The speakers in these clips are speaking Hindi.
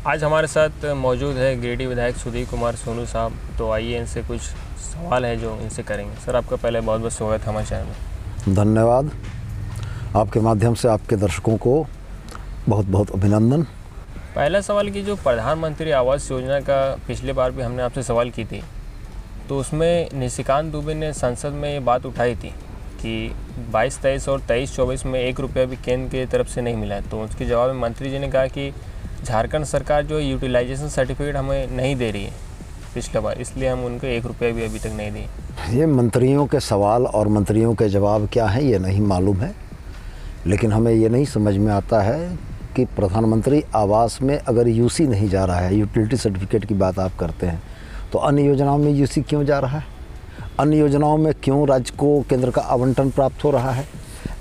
आज हमारे साथ मौजूद है गिरिडीह विधायक सुधीर कुमार सोनू साहब। तो आइए इनसे कुछ सवाल है जो इनसे करेंगे। सर, आपका पहले बहुत बहुत स्वागत है हमारे चैनल में। धन्यवाद। आपके माध्यम से आपके दर्शकों को बहुत बहुत अभिनंदन। पहला सवाल कि जो प्रधानमंत्री आवास योजना का पिछले बार भी हमने आपसे सवाल की थी, तो उसमें निशिकांत दुबे ने संसद में ये बात उठाई थी कि 22-23 और 23-24 में 1 रुपया भी केंद्र की तरफ से नहीं मिला है। तो उसके जवाब में मंत्री जी ने कहा कि झारखंड सरकार जो यूटिलाइजेशन सर्टिफिकेट हमें नहीं दे रही है पिछले बार, इसलिए हम उनको 1 रुपया भी अभी तक नहीं दिए। ये मंत्रियों के सवाल और मंत्रियों के जवाब क्या हैं ये नहीं मालूम है, लेकिन हमें ये नहीं समझ में आता है कि प्रधानमंत्री आवास में अगर यूसी नहीं जा रहा है, यूटिलिटी सर्टिफिकेट की बात आप करते हैं, तो अन्य योजनाओं में यूसी क्यों जा रहा है? अन्य योजनाओं में क्यों राज्य को केंद्र का आवंटन प्राप्त हो रहा है?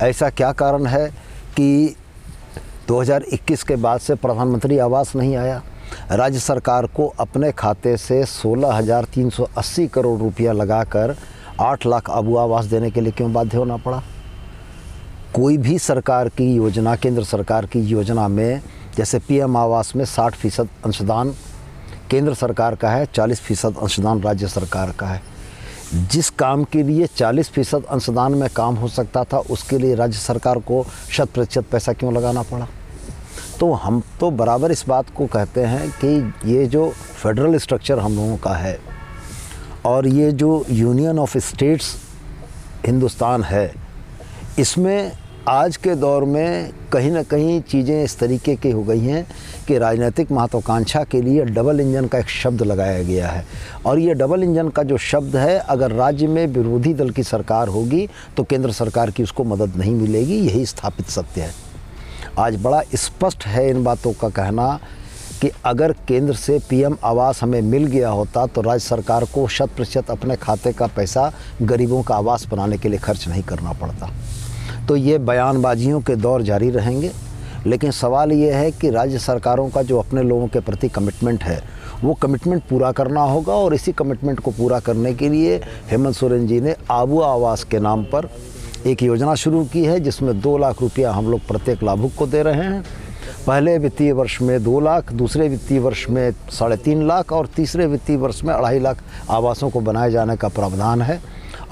ऐसा क्या कारण है कि 2021 के बाद से प्रधानमंत्री आवास नहीं आया? राज्य सरकार को अपने खाते से 16,380 करोड़ रुपया लगाकर 8 लाख आबू आवास देने के लिए क्यों बाध्य होना पड़ा? कोई भी सरकार की योजना, केंद्र सरकार की योजना में जैसे पीएम आवास में 60% अंशदान केंद्र सरकार का है, 40% अंशदान राज्य सरकार का है। जिस काम के लिए 40% अंशदान में काम हो सकता था, उसके लिए राज्य सरकार को 100% पैसा क्यों लगाना पड़ा? तो हम तो बराबर इस बात को कहते हैं कि ये जो फेडरल स्ट्रक्चर हम लोगों का है और ये जो यूनियन ऑफ स्टेट्स हिंदुस्तान है, इसमें आज के दौर में कहीं ना कहीं चीज़ें इस तरीके की हो गई हैं कि राजनीतिक महत्वाकांक्षा के लिए डबल इंजन का एक शब्द लगाया गया है। और ये डबल इंजन का जो शब्द है, अगर राज्य में विरोधी दल की सरकार होगी तो केंद्र सरकार की उसको मदद नहीं मिलेगी, यही स्थापित सत्य है। आज बड़ा स्पष्ट है इन बातों का कहना कि अगर केंद्र से पीएम आवास हमें मिल गया होता तो राज्य सरकार को 100% अपने खाते का पैसा गरीबों का आवास बनाने के लिए खर्च नहीं करना पड़ता। तो ये बयानबाजियों के दौर जारी रहेंगे, लेकिन सवाल ये है कि राज्य सरकारों का जो अपने लोगों के प्रति कमिटमेंट है, वो कमिटमेंट पूरा करना होगा। और इसी कमिटमेंट को पूरा करने के लिए हेमंत सोरेन जी ने आबू आवास के नाम पर एक योजना शुरू की है, जिसमें 2 लाख रुपया हम लोग प्रत्येक लाभुक को दे रहे हैं। पहले वित्तीय वर्ष में 2 लाख, दूसरे वित्तीय वर्ष में 3.5 लाख और तीसरे वित्तीय वर्ष में 2.5 लाख आवासों को बनाए जाने का प्रावधान है।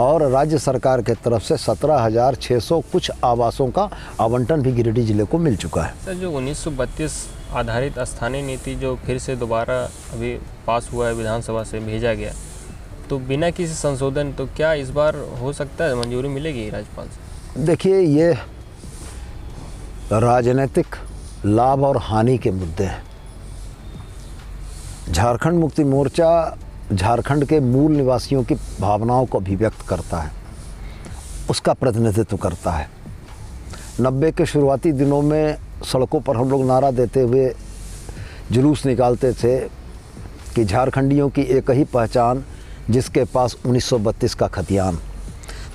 और राज्य सरकार के तरफ से 17,600 कुछ आवासों का आवंटन भी गिरिडीह जिले को मिल चुका है। सर, जो 1932 आधारित स्थानीय नीति जो फिर से दोबारा अभी पास हुआ है, विधानसभा से भेजा गया, तो बिना किसी संशोधन, तो क्या इस बार हो सकता है मंजूरी मिलेगी राज्यपाल से? देखिए, ये राजनीतिक लाभ और हानि के मुद्दे हैं। झारखंड मुक्ति मोर्चा झारखंड के मूल निवासियों की भावनाओं को अभिव्यक्त करता है, उसका प्रतिनिधित्व करता है। 90 के शुरुआती दिनों में सड़कों पर हम लोग नारा देते हुए जुलूस निकालते थे कि झारखंडियों की एक ही पहचान, जिसके पास 1932 का खतियान।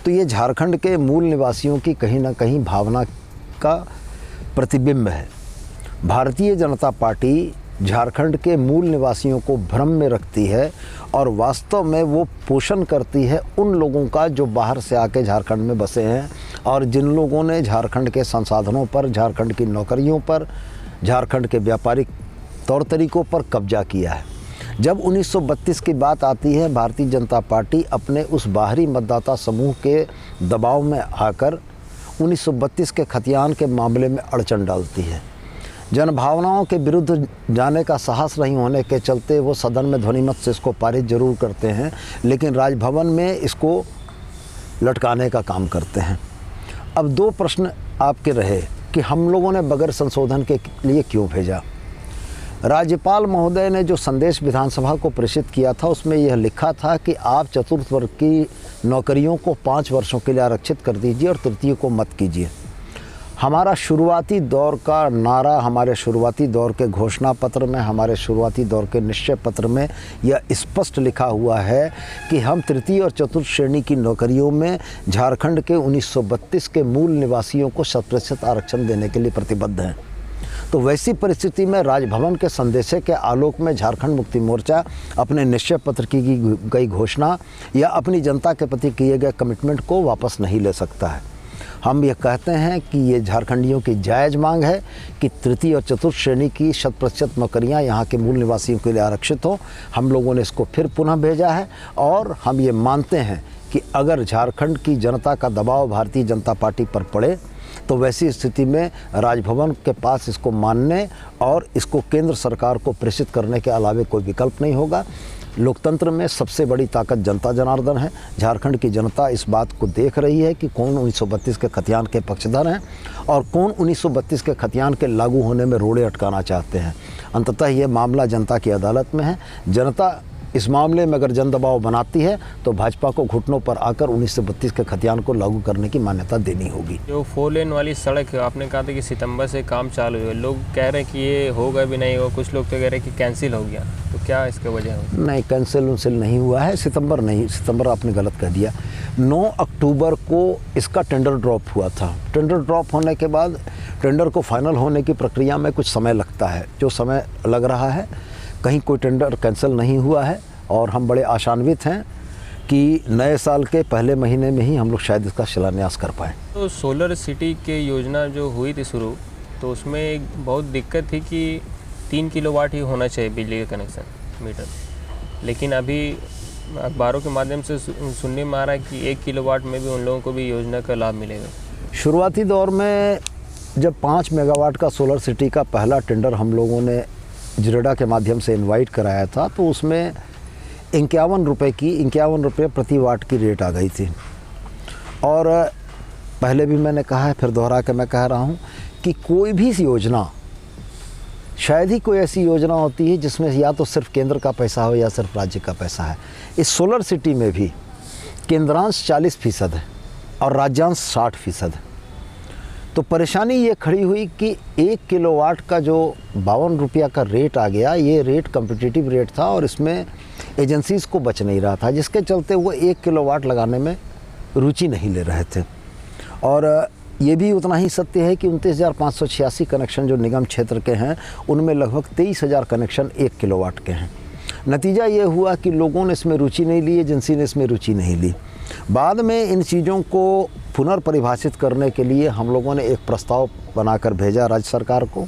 तो ये झारखंड के मूल निवासियों की कहीं ना कहीं भावना का प्रतिबिंब है। भारतीय जनता पार्टी झारखंड के मूल निवासियों को भ्रम में रखती है और वास्तव में वो पोषण करती है उन लोगों का जो बाहर से आके झारखंड में बसे हैं और जिन लोगों ने झारखंड के संसाधनों पर, झारखंड की नौकरियों पर, झारखंड के व्यापारिक तौर तरीकों पर कब्जा किया है। जब 1932 की बात आती है, भारतीय जनता पार्टी अपने उस बाहरी मतदाता समूह के दबाव में आकर 1932 के खतियान के मामले में अड़चन डालती है। जनभावनाओं के विरुद्ध जाने का साहस नहीं होने के चलते वो सदन में ध्वनिमत से इसको पारित जरूर करते हैं, लेकिन राजभवन में इसको लटकाने का काम करते हैं। अब 2 प्रश्न आपके रहे कि हम लोगों ने बगैर संशोधन के लिए क्यों भेजा। राज्यपाल महोदय ने जो संदेश विधानसभा को प्रेषित किया था, उसमें यह लिखा था कि आप चतुर्थ वर्ग की नौकरियों को 5 वर्षों के लिए आरक्षित कर दीजिए और तृतीय को मत कीजिए। हमारा शुरुआती दौर का नारा, हमारे शुरुआती दौर के घोषणा पत्र में, हमारे शुरुआती दौर के निश्चय पत्र में यह स्पष्ट लिखा हुआ है कि हम तृतीय और चतुर्थ श्रेणी की नौकरियों में झारखंड के 1932 के मूल निवासियों को 100% आरक्षण देने के लिए प्रतिबद्ध हैं। तो वैसी परिस्थिति में राजभवन के संदेशे के आलोक में झारखंड मुक्ति मोर्चा अपने निश्चय पत्र की गई घोषणा या अपनी जनता के प्रति किए गए कमिटमेंट को वापस नहीं ले सकता है। हम ये कहते हैं कि ये झारखंडियों की जायज़ मांग है कि तृतीय और चतुर्थ श्रेणी की 100% नौकरियाँ यहाँ के मूल निवासियों के लिए आरक्षित हो। हम लोगों ने इसको फिर पुनः भेजा है और हम ये मानते हैं कि अगर झारखंड की जनता का दबाव भारतीय जनता पार्टी पर पड़े तो वैसी स्थिति में राजभवन के पास इसको मानने और इसको केंद्र सरकार को प्रेषित करने के अलावे कोई विकल्प नहीं होगा। लोकतंत्र में सबसे बड़ी ताकत जनता जनार्दन है। झारखंड की जनता इस बात को देख रही है कि कौन 1932 के खतियान के पक्षधर हैं और कौन 1932 के खतियान के लागू होने में रोड़े अटकाना चाहते हैं। अंततः ये मामला जनता की अदालत में है। जनता इस मामले में अगर जन दबाव बनाती है तो भाजपा को घुटनों पर आकर 1932 के खतियान को लागू करने की मान्यता देनी होगी। जो 4 लेन वाली सड़क है, आपने कहा था कि सितंबर से काम चालू है, लोग कह रहे हैं कि ये होगा भी नहीं होगा, कुछ लोग तो कह रहे हैं कि कैंसिल हो गया, तो क्या इसके वजह है? नहीं, कैंसिल नहीं हुआ है। सितंबर नहीं, सितंबर आपने गलत कह दिया। 9 अक्टूबर को इसका टेंडर ड्रॉप हुआ था। टेंडर ड्रॉप होने के बाद टेंडर को फाइनल होने की प्रक्रिया में कुछ समय लगता है। जो समय लग रहा है, कहीं कोई टेंडर कैंसिल नहीं हुआ है और हम बड़े आशान्वित हैं कि नए साल के पहले महीने में ही हम लोग शायद इसका शिलान्यास कर पाएँ। तो सोलर सिटी के योजना जो हुई थी शुरू, तो उसमें एक बहुत दिक्कत थी कि 3 किलोवाट ही होना चाहिए बिजली का कनेक्शन मीटर, लेकिन अभी अखबारों के माध्यम से सुनने में आ रहा है कि 1 किलोवाट में भी उन लोगों को भी योजना का लाभ मिलेगा। शुरुआती दौर में जब 5 मेगावाट का सोलर सिटी का पहला टेंडर हम लोगों ने जिरेडा के माध्यम से इनवाइट कराया था तो उसमें 51 रुपये प्रति वाट की रेट आ गई थी। और पहले भी मैंने कहा है, फिर दोहरा के मैं कह रहा हूँ कि कोई भी योजना, शायद ही कोई ऐसी योजना होती है जिसमें या तो सिर्फ केंद्र का पैसा हो या सिर्फ राज्य का पैसा है। इस सोलर सिटी में भी केंद्रांश 40% है और राज्यांश 60% है। तो परेशानी ये खड़ी हुई कि 1 किलोवाट का जो 52 रुपया का रेट आ गया, ये रेट कम्पिटिटिव रेट था और इसमें एजेंसीज़ को बच नहीं रहा था, जिसके चलते वो 1 किलोवाट लगाने में रुचि नहीं ले रहे थे। और ये भी उतना ही सत्य है कि 29,586 कनेक्शन जो निगम क्षेत्र के हैं उनमें लगभग 23,000 कनेक्शन 1 किलोवाट के हैं। नतीजा ये हुआ कि लोगों ने इसमें रुचि नहीं ली, एजेंसी ने इसमें रुचि नहीं ली। बाद में इन चीज़ों को पुनर्परिभाषित करने के लिए हम लोगों ने एक प्रस्ताव बनाकर भेजा राज्य सरकार को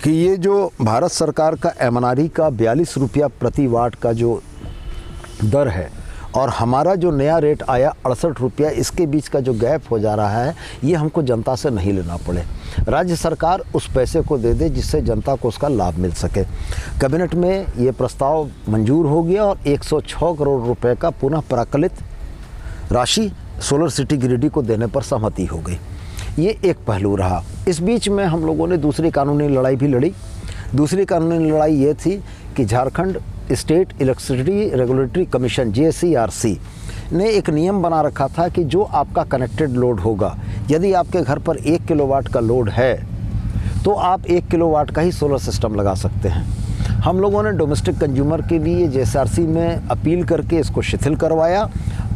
कि ये जो भारत सरकार का एमएनआरई का 42 रुपया प्रति वाट का जो दर है और हमारा जो नया रेट आया 68 रुपया, इसके बीच का जो गैप हो जा रहा है ये हमको जनता से नहीं लेना पड़े। राज्य सरकार उस पैसे को दे दे जिससे जनता को उसका लाभ मिल सके। कैबिनेट में ये प्रस्ताव मंजूर हो गया और 106 करोड़ रुपए का पुनः प्राकलित राशि सोलर सिटी गिरिडीह को देने पर सहमति हो गई। ये एक पहलू रहा। इस बीच में हम लोगों ने दूसरी कानूनी लड़ाई भी लड़ी। दूसरी कानूनी लड़ाई ये थी कि Jharkhand state electricity regulatory commission JSCRC ने एक नियम बना रखा था कि जो आपका कनेक्टेड लोड होगा, यदि आपके घर पर 1 किलोवाट का लोड है तो आप 1 किलोवाट का ही सोलर सिस्टम लगा सकते हैं। हम लोगों ने डोमेस्टिक कंज्यूमर के लिए JSRC में अपील करके इसको शिथिल करवाया।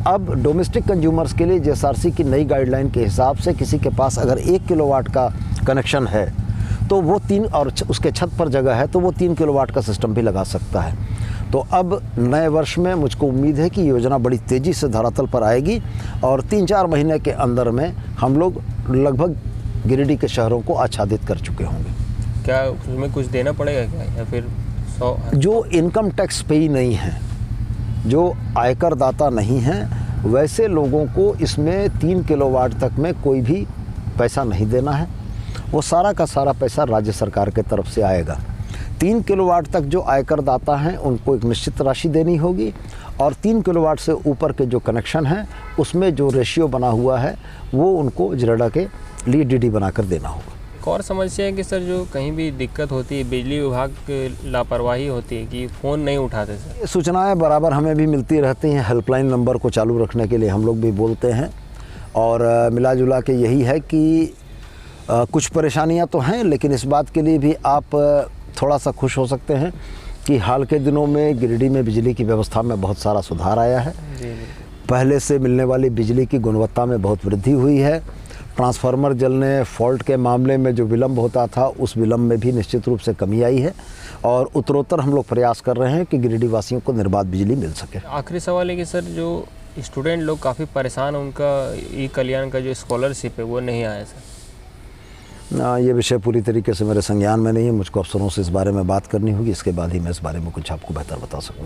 अब डोमेस्टिक कंज्यूमर्स के लिए JSRC की नई गाइडलाइन के हिसाब से किसी के पास अगर 1 किलोवाट का कनेक्शन है तो वो 3 और उसके छत पर जगह है तो वो 3 किलोवाट का सिस्टम भी लगा सकता है। तो अब नए वर्ष में मुझको उम्मीद है कि योजना बड़ी तेज़ी से धरातल पर आएगी और 3-4 महीने के अंदर में हम लोग लगभग गिरिडीह के शहरों को आच्छादित कर चुके होंगे। क्या उसमें कुछ देना पड़ेगा क्या, या फिर 100? जो इनकम टैक्स पेई नहीं है, जो आयकर दाता नहीं हैं, वैसे लोगों को इसमें 3 किलोवाट तक में कोई भी पैसा नहीं देना है। वो सारा का सारा पैसा राज्य सरकार के तरफ से आएगा। 3 किलोवाट तक जो आयकर दाता हैं उनको एक निश्चित राशि देनी होगी और 3 किलोवाट से ऊपर के जो कनेक्शन हैं उसमें जो रेशियो बना हुआ है वो उनको जिरेडा के लिए DD बनाकर देना होगा। एक और समस्या है कि सर जो कहीं भी दिक्कत होती है, बिजली विभाग की लापरवाही होती है कि फ़ोन नहीं उठाते सर। सूचनाएं बराबर हमें भी मिलती रहती हैं। हेल्पलाइन नंबर को चालू रखने के लिए हम लोग भी बोलते हैं और मिला जुला के यही है कि कुछ परेशानियां तो हैं, लेकिन इस बात के लिए भी आप थोड़ा सा खुश हो सकते हैं कि हाल के दिनों में गिरिडीह में बिजली की व्यवस्था में बहुत सारा सुधार आया है। पहले से मिलने वाली बिजली की गुणवत्ता में बहुत वृद्धि हुई है। ट्रांसफार्मर जलने, फॉल्ट के मामले में जो विलम्ब होता था उस विलम्ब में भी निश्चित रूप से कमी आई है और उत्तरोत्तर हम लोग प्रयास कर रहे हैं कि गिरिडीह वासियों को निर्बाध बिजली मिल सके। आखिरी सवाल है कि सर जो स्टूडेंट लोग काफ़ी परेशान हैं, उनका ई कल्याण का जो स्कॉलरशिप है वो नहीं आया सर। ये विषय पूरी तरीके से मेरे संज्ञान में नहीं है, मुझको अफसरों से इस बारे में बात करनी होगी, इसके बाद ही मैं इस बारे में कुछ आपको बेहतर बता सकूँ।